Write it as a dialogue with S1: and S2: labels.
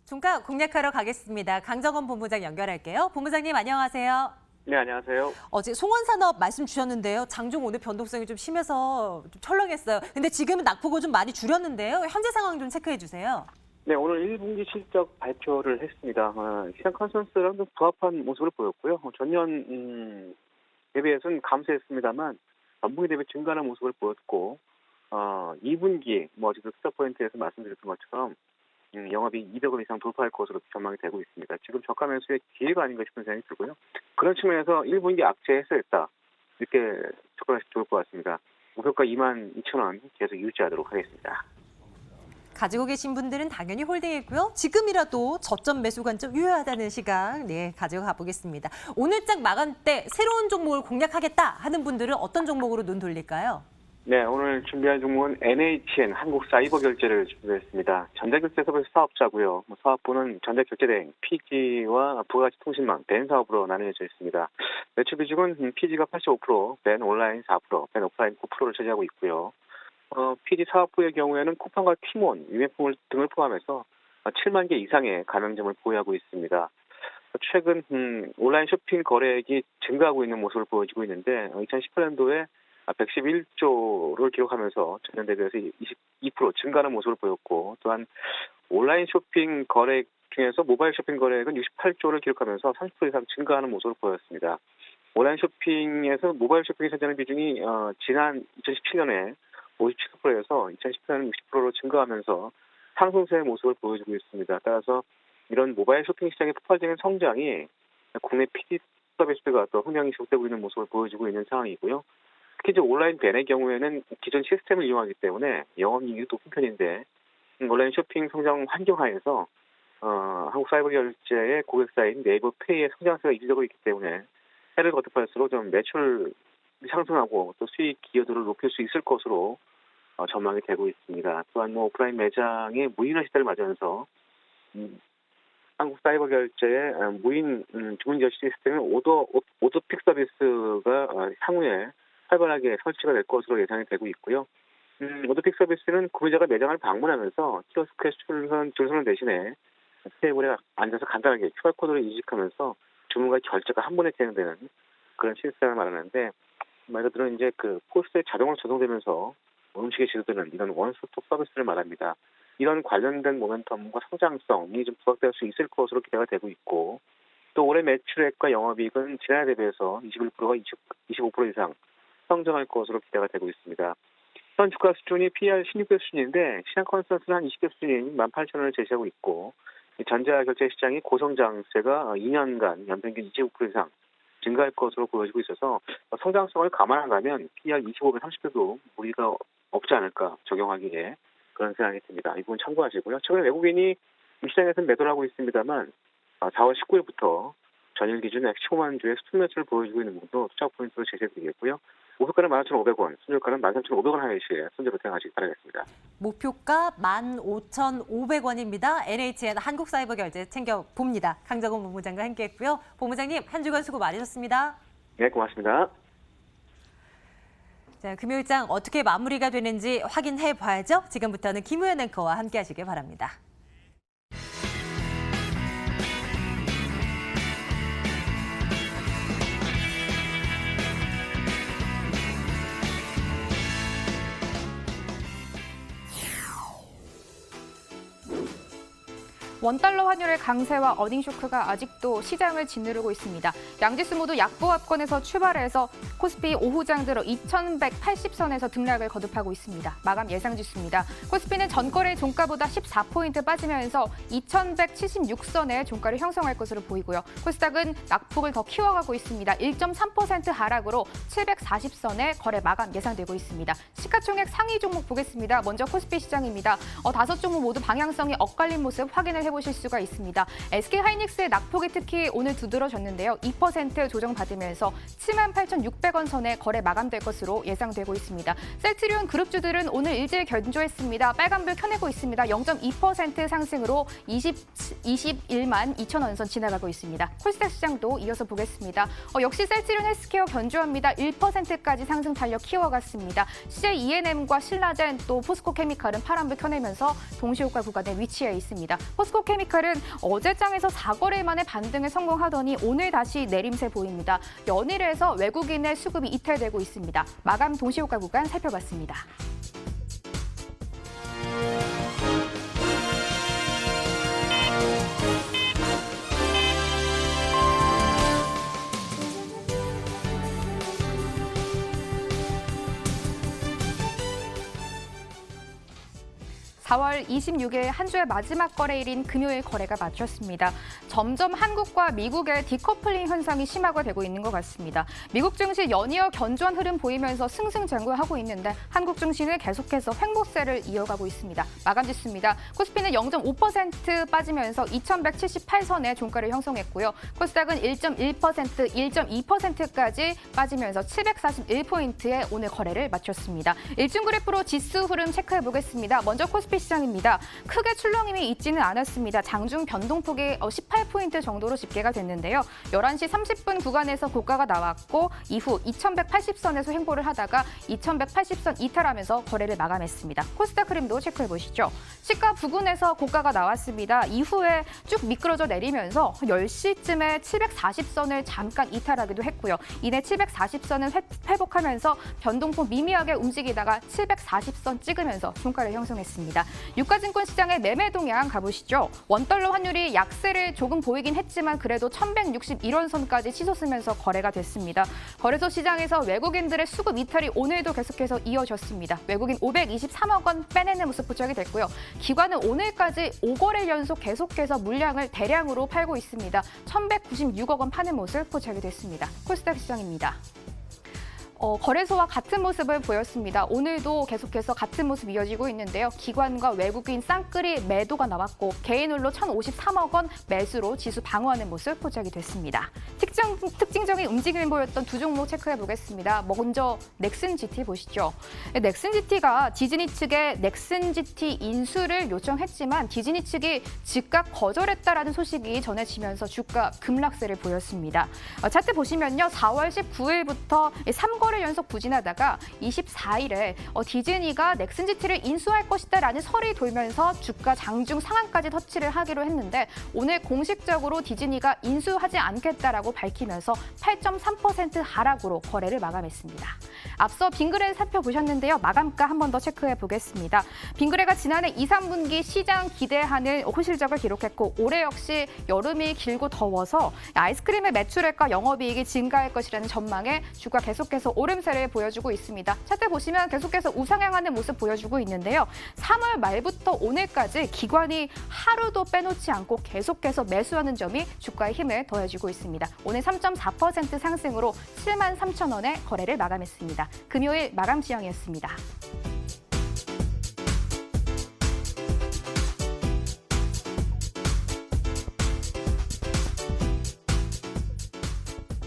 S1: 종가 공략하러 가겠습니다. 강정원 본부장 연결할게요. 본부장님 안녕하세요.
S2: 네, 안녕하세요.
S1: 어제 송원산업 말씀 주셨는데요. 장중 오늘 변동성이 좀 심해서 좀 철렁했어요. 근데 지금은 낙폭을 좀 많이 줄였는데요. 현재 상황 좀 체크해 주세요.
S2: 네, 오늘 1분기 실적 발표를 했습니다. 시장 컨센서스랑 좀 부합한 모습을 보였고요. 전년 대비해서는 감소했습니다만 전분기 대비 증가하는 모습을 보였고 2분기 어제도 투자 포인트에서 말씀드렸던 것처럼 영업이 200억 이상 돌파할 것으로 전망이 되고 있습니다. 지금 저가 매수의 기회가 아닌가 싶은 생각이 들고요. 그런 측면에서 1분기 악재했었다. 이렇게 접근하시면 좋을 것 같습니다. 목표가 22,000원 계속 유지하도록 하겠습니다.
S1: 가지고 계신 분들은 당연히 홀딩했고요. 지금이라도 저점 매수 관점 유효하다는 시각 가져가 보겠습니다. 오늘장 마감 때 새로운 종목을 공략하겠다 하는 분들은 어떤 종목으로 눈 돌릴까요?
S2: 네, 오늘 준비한 종목은 NHN 한국사이버결제를 준비했습니다. 전자결제 서비스 사업자고요. 사업부는 전자결제대행, PG와 부가가치 통신망, 벤 사업으로 나뉘어져 있습니다. 매출 비중은 PG가 85%, 벤 온라인 4%, 벤 오프라인 9%를 차지하고 있고요. PG 사업부의 경우에는 쿠팡과 티몬, 유명품 등을 포함해서 7만 개 이상의 가맹점을 보유하고 있습니다. 최근 온라인 쇼핑 거래액이 증가하고 있는 모습을 보여주고 있는데 2018년도에 111조를 기록하면서 전년 대비해서 22% 증가하는 모습을 보였고, 또한 온라인 쇼핑 거래액 중에서 모바일 쇼핑 거래액은 68조를 기록하면서 30% 이상 증가하는 모습을 보였습니다. 온라인 쇼핑에서 모바일 쇼핑이 차지하는 비중이 지난 2017년에 57%에서 2018년에 60%로 증가하면서 상승세의 모습을 보여주고 있습니다. 따라서 이런 모바일 쇼핑 시장의 폭발적인 성장이 국내 PD 서비스가 또 흥행이 지속되고 있는 모습을 보여주고 있는 상황이고요. 특히 이제 온라인 벤의 경우에는 기존 시스템을 이용하기 때문에 영업이익이 높은 편인데 온라인 쇼핑 성장 환경 하에서 한국사이버결제의 고객사인 네이버페이의 성장세가 이루어지고 있기 때문에 해를 거듭할수록 좀 매출 상승하고 또 수익 기여도를 높일 수 있을 것으로 전망이 되고 있습니다. 또한 오프라인 매장의 무인화 시대를 맞으면서 한국사이버결제의 무인 주문 결제 시스템의 오토픽 서비스가 향후에 활발하게 설치가 될 것으로 예상이 되고 있고요. 오토픽 서비스는 구매자가 매장을 방문하면서 키오스크에 줄 서는 대신에 테이블에 앉아서 간단하게 QR코드를 인식하면서 주문과 결제가 한 번에 진행되는 그런 시스템을 말하는데, 말 그대로 이제 그 포스에 자동으로 조성되면서 음식이 지도되는 이런 원스톱 서비스를 말합니다. 이런 관련된 모멘텀과 성장성이 좀 부각될 수 있을 것으로 기대가 되고 있고, 또 올해 매출액과 영업이익은 지난해 대비해서 21%가 25% 이상 성장할 것으로 기대가 되고 있습니다. 현 주가 수준이 PR 16배 수준인데 시장 컨센서스는 한 20배 수준인 18,000원을 제시하고 있고, 전자결제 시장이 고성장세가 2년간 연평균 25% 이상 증가할 것으로 보여지고 있어서 성장성을 감안한다면 PR 25배, 30배도 무리가 없지 않을까 적용하기에 그런 생각이 듭니다. 이 부분 참고하시고요. 최근에 외국인이 이 시장에서는 매도를 하고 있습니다만 4월 19일부터 전일 기준 15만 주의 수출 매출을 보여주고 있는 부분도 투자 포인트로 제시해드리겠고요. 목표가는 15,500원, 순저가는 13,500원 하이시에 순저로 대응하시기 바라겠습니다.
S1: 목표가 15,500원입니다. NHN 한국사이버결제 챙겨봅니다. 강정원 본부장과 함께했고요. 본부장님 한 주간 수고 많으셨습니다.
S2: 네, 고맙습니다.
S1: 자, 금요일장 어떻게 마무리가 되는지 확인해 봐야죠. 지금부터는 김우현 앵커와 함께하시길 바랍니다.
S3: 원달러 환율의 강세와 어닝 쇼크가 아직도 시장을 짓누르고 있습니다. 양지수 모두 약보합권에서 출발해서 코스피 오후장 들어 2,180선에서 등락을 거듭하고 있습니다. 마감 예상지수입니다. 코스피는 전거래 종가보다 14포인트 빠지면서 2,176선의 종가를 형성할 것으로 보이고요. 코스닥은 낙폭을 더 키워가고 있습니다. 1.3% 하락으로 740선의 거래 마감 예상되고 있습니다. 시가총액 상위 종목 보겠습니다. 먼저 코스피 시장입니다. 5종목 모두 방향성이 엇갈린 모습 확인을 해보실 수가 있습니다. SK하이닉스의 낙폭이 특히 오늘 두드러졌는데요. 2% 조정받으면서 78,600원 선에 거래 마감될 것으로 예상되고 있습니다. 셀트리온 그룹주들은 오늘 일제히 견조했습니다. 빨간불 켜내고 있습니다. 0.2% 상승으로 21만 2천원 선 지나가고 있습니다. 코스닥 시장도 이어서 보겠습니다. 역시 셀트리온 헬스케어 견조합니다. 1%까지 상승 탄력 키워갔습니다. CJ ENM과 신라젠 또 포스코 케미칼은 파란불 켜내면서 동시효과 구간에 위치해 있습니다. 포스코 한국케미칼은 어제장에서 4거래일 만에 반등에 성공하더니 오늘 다시 내림세 보입니다. 연일에서 외국인의 수급이 이탈되고 있습니다. 마감 동시효과 구간 살펴봤습니다. (4월 26일) 한 주의 마지막 거래일인 금요일 거래가 마쳤습니다. 점점 한국과 미국의 디커플링 현상이 심화가 되고 있는 것 같습니다. 미국 증시 연이어 견조한 흐름 보이면서 승승장구하고 있는데 한국 증시는 계속해서 횡보세를 이어가고 있습니다. 마감 지수입니다. 코스피는 0.5% 빠지면서 2178선의 종가를 형성했고요. 코스닥은 1.1%, 1.2%까지 빠지면서 741포인트의 오늘 거래를 마쳤습니다. 일중 그래프로 지수 흐름 체크해 보겠습니다. 먼저 코스피 시장입니다. 크게 출렁임이 있지는 않았습니다. 장중 변동폭이 18포인트 정도로 집계가 됐는데요. 11시 30분 구간에서 고가가 나왔고 이후 2180선에서 횡보를 하다가 2180선 이탈하면서 거래를 마감했습니다. 코스닥 흐름도 체크해 보시죠. 시가 부근에서 고가가 나왔습니다. 이후에 쭉 미끄러져 내리면서 10시쯤에 740선을 잠깐 이탈하기도 했고요. 이내 740선을 회복하면서 변동폭 미미하게 움직이다가 740선 찍으면서 종가를 형성했습니다. 유가증권 시장의 매매 동향 가보시죠. 원달러 환율이 약세를 조금 보이긴 했지만 그래도 1161원 선까지 치솟으면서 거래가 됐습니다. 거래소 시장에서 외국인들의 수급 이탈이 오늘도 계속해서 이어졌습니다. 외국인 523억 원 빼내는 모습 포착이 됐고요. 기관은 오늘까지 5거래 연속 계속해서 물량을 대량으로 팔고 있습니다. 1196억 원 파는 모습 포착이 됐습니다. 코스닥 시장입니다. 거래소와 같은 모습을 보였습니다. 오늘도 계속해서 같은 모습 이어지고 있는데요. 기관과 외국인 쌍끌이 매도가 나왔고 개인홀로 1,053억 원 매수로 지수 방어하는 모습 포착이 됐습니다. 특징적인 움직임을 보였던 두 종목 체크해 보겠습니다. 먼저 넥슨GT 보시죠. 넥슨GT가 디즈니 측에 넥슨GT 인수를 요청했지만 디즈니 측이 즉각 거절했다라는 소식이 전해지면서 주가 급락세를 보였습니다. 차트 보시면요. 4월 19일부터 3거래 연속 부진하다가 24일에 디즈니가 넥슨GT를 인수할 것이다라는 설이 돌면서 주가 장중 상한까지 터치를 하기로 했는데 오늘 공식적으로 디즈니가 인수하지 않겠다라고 밝히면서 8.3% 하락으로 거래를 마감했습니다. 앞서 빙그레 살펴보셨는데요. 마감가 한 번 더 체크해 보겠습니다. 빙그레가 지난해 2, 3분기 시장 기대하는 호실적을 기록했고 올해 역시 여름이 길고 더워서 아이스크림의 매출액과 영업이익이 증가할 것이라는 전망에 주가 계속해서 오름세를 보여주고 있습니다. 차트 보시면 계속해서 우상향하는 모습 보여주고 있는데요. 3월 말부터 오늘까지 기관이 하루도 빼놓지 않고 계속해서 매수하는 점이 주가에 힘을 더해주고 있습니다. 오늘 3.4% 상승으로 73,000원에 거래를 마감했습니다. 금요일 마감 시황이었습니다.